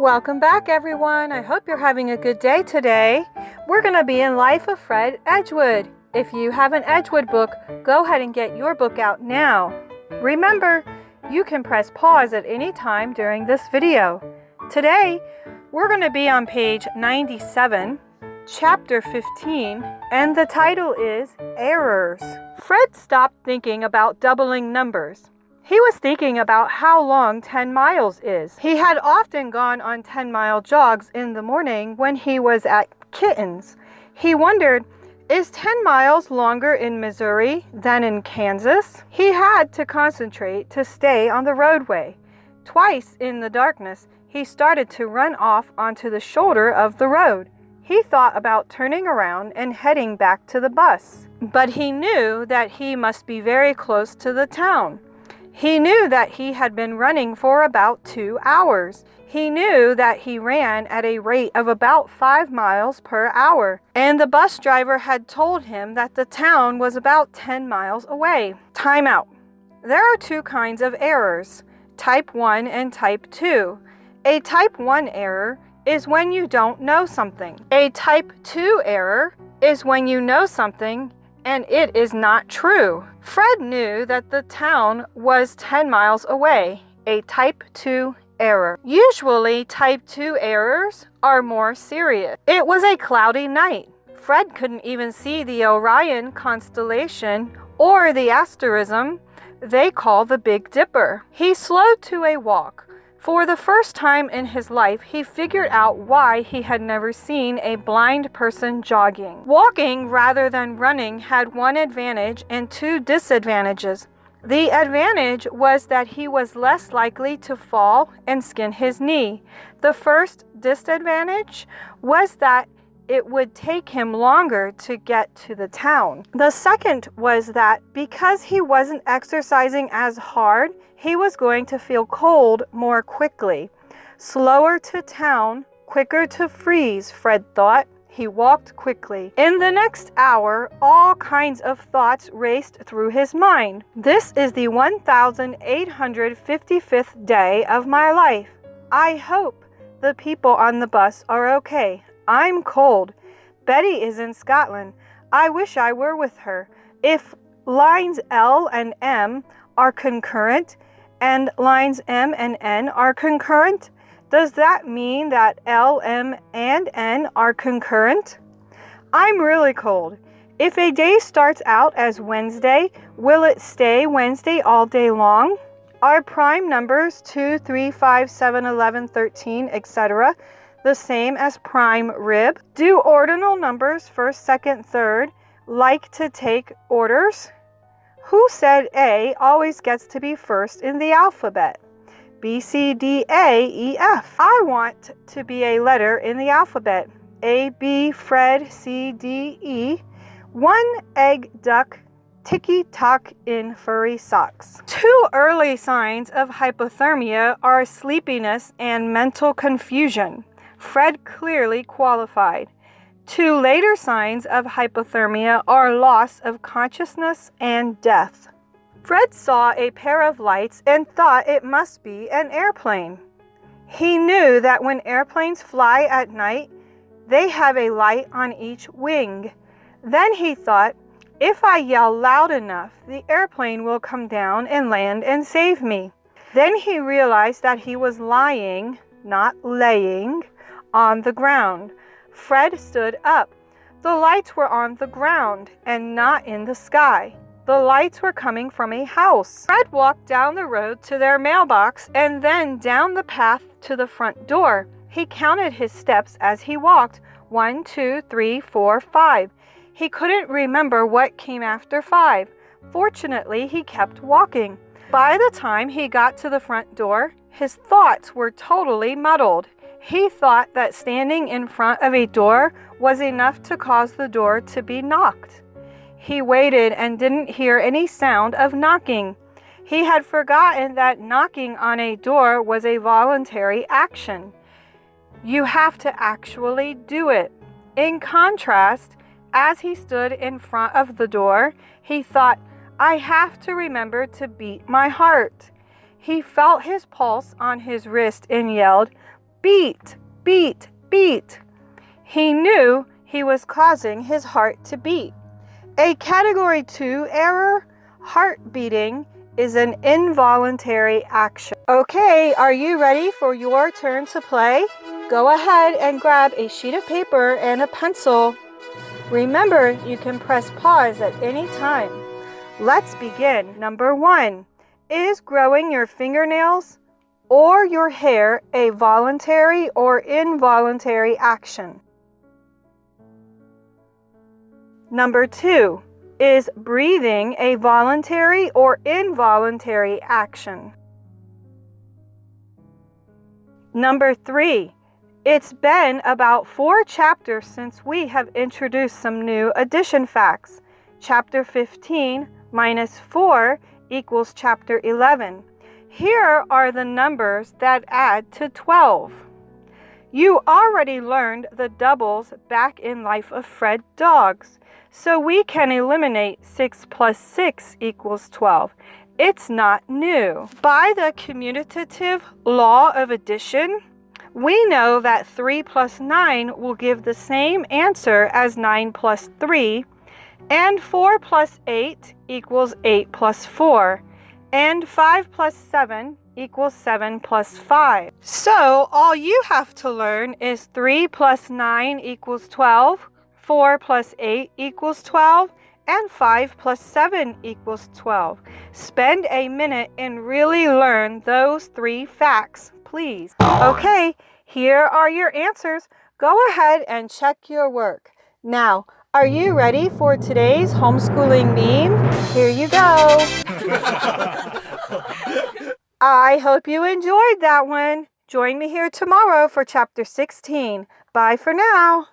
Welcome back, everyone. I hope you're having a good day today. We're going to be in Life of Fred Edgewood. If you have an Edgewood book, go ahead and get your book out now. Remember, you can press pause at any time during this video. Today, we're going to be on page 97, chapter 15, and the title is Errors. Fred stopped thinking about doubling numbers. He was thinking about how long 10 miles is. He had often gone on 10-mile jogs in the morning when he was at Kittens. He wondered, is 10 miles longer in Missouri than in Kansas? He had to concentrate to stay on the roadway. Twice in the darkness, he started to run off onto the shoulder of the road. He thought about turning around and heading back to the bus. But he knew that he must be very close to the town. He knew that he had been running for about 2 hours. He knew that he ran at a rate of about 5 miles per hour. And the bus driver had told him that the town was about 10 miles away. Time out. There are 2 kinds of errors, type 1 and type 2. A type 1 error is when you don't know something. A type 2 error is when you know something and it is not true. Fred knew that the town was 10 miles away, a type 2 error. Usually, type 2 errors are more serious. It was a cloudy night. Fred couldn't even see the Orion constellation or the asterism they call the Big Dipper. He slowed to a walk. For the first time in his life, he figured out why he had never seen a blind person jogging. Walking rather than running had one advantage and 2 disadvantages. The advantage was that he was less likely to fall and skin his knee. The first disadvantage was that it would take him longer to get to the town. The second was that because he wasn't exercising as hard, he was going to feel cold more quickly. Slower to town, quicker to freeze, Fred thought. He walked quickly. In the next hour, all kinds of thoughts raced through his mind. This is the 1855th day of my life. I hope the people on the bus are okay. I'm cold. Betty is in Scotland. I wish I were with her. If lines L and M are concurrent and lines M and N are concurrent, does that mean that L, M, and N are concurrent? I'm really cold. If a day starts out as Wednesday, will it stay Wednesday all day long? Are prime numbers 2, 3, 5, 7, 11, 13, etc. the same as prime rib? Do ordinal numbers, first, second, third, like to take orders? Who said A always gets to be first in the alphabet? B, C, D, A, E, F. I want to be a letter in the alphabet. A, B, Fred, C, D, E. 1 egg duck, ticky-tock in furry socks. 2 early signs of hypothermia are sleepiness and mental confusion. Fred clearly qualified. 2 later signs of hypothermia are loss of consciousness and death. Fred saw a pair of lights and thought it must be an airplane. He knew that when airplanes fly at night, they have a light on each wing. Then he thought, if I yell loud enough, the airplane will come down and land and save me. Then he realized that he was lying, not laying, on the ground. Fred stood up. The lights were on the ground and not in the sky. The lights were coming from a house. Fred walked down the road to their mailbox and then down the path to the front door. He counted his steps as he walked. 1, 2, 3, 4, 5. He couldn't remember what came after 5. Fortunately, he kept walking. By the time he got to the front door, his thoughts were totally muddled. He thought that standing in front of a door was enough to cause the door to be knocked. He waited and didn't hear any sound of knocking. He had forgotten that knocking on a door was a voluntary action. You have to actually do it. In contrast, as he stood in front of the door, he thought, I have to remember to beat my heart. He felt his pulse on his wrist and yelled, beat, beat, beat. He knew he was causing his heart to beat. A Category 2 error, heart beating, is an involuntary action. Okay, are you ready for your turn to play? Go ahead and grab a sheet of paper and a pencil. Remember, you can press pause at any time. Let's begin. Number 1. Is growing your fingernails or your hair a voluntary or involuntary action? Number 2. Is breathing a voluntary or involuntary action? Number 3. It's been about 4 chapters since we have introduced some new addition facts. Chapter 15 minus 4 equals chapter 11. Here are the numbers that add to 12. You already learned the doubles back in Life of Fred Dogs, so we can eliminate 6 plus 6 equals 12. It's not new. By the commutative law of addition, we know that 3 plus 9 will give the same answer as 9 plus 3, and 4 plus 8 equals 8 plus 4, and 5 plus 7 equals 7 plus 5. So all you have to learn is 3 plus 9 equals 12, 4 plus 8 equals 12, and 5 plus 7 equals 12. Spend a minute and really learn those 3 facts, please. Okay, here are your answers. Go ahead and check your work. Now, are you ready for today's homeschooling meme? Here you go. I hope you enjoyed that one. Join me here tomorrow for chapter 16. Bye for now.